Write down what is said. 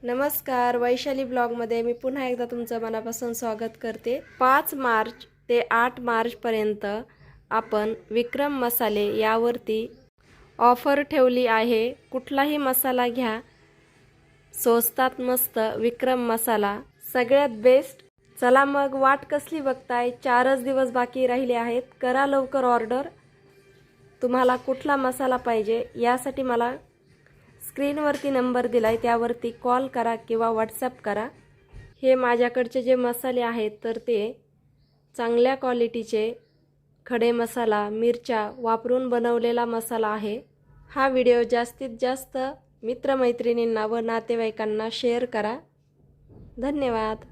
नमस्कार, वैशाली ब्लॉगमध्ये मी पुन्हा एकदा तुमचं मनापासून स्वागत करते। 5 मार्च ते 8 मार्चपर्यंत आपण विक्रम मसाले यावरती ऑफर ठेवली आहे। कुठलाही मसाला घ्या, स्वस्तात मस्त विक्रम मसाला सगळ्यात बेस्ट। चला मग वाट कसली बघताय, 4च दिवस बाकी राहिले आहेत। करा लवकर ऑर्डर। तुम्हाला कुठला मसाला पाहिजे यासाठी मला स्क्रीनवरती नंबर दिलाय, त्यावरती कॉल करा किंवा व्हॉट्सॲप करा। हे माझ्याकडचे जे मसाले आहेत तर ते चांगल्या क्वालिटीचे खडे मसाला, मिरच्या वापरून बनवलेला मसाला आहे। हा व्हिडिओ जास्तीत जास्त मित्रमैत्रिणींना व नातेवाईकांना शेअर करा। धन्यवाद।